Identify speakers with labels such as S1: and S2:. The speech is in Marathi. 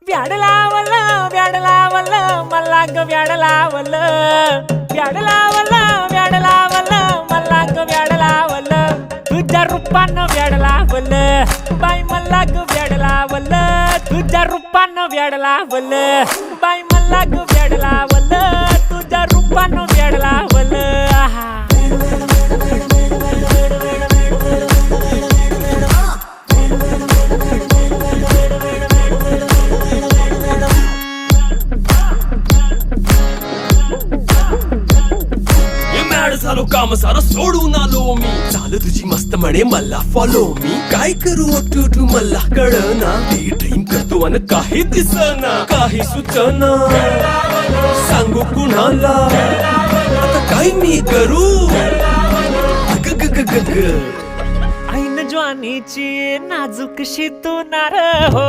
S1: प्याड लावलं प्याड लावलं मला ग प्याड लावलं प्याड लावलं प्याड लावलं मला ग प्याड लावलं तुझ्या रूपानं प्याड लावलं बाई मला ग प्याड लावलं तुझ्या रूपानं प्याड लावलं बाई मला ग प्याड लावलं तुझ्या रूपानं प्याड लावलं
S2: झालो काम सारं सोडून आलो मी चाल तुझी मस्त म्हणे मला फॉलो मी काय करू अटू मला कळना ती ड्रीम करतो आणि काही दिसना काही सुचना सांगू कुणाला आता काय मी करू ग ग ग ग ग
S1: ऐन ज्वानीची नाजूकशी तू नार हो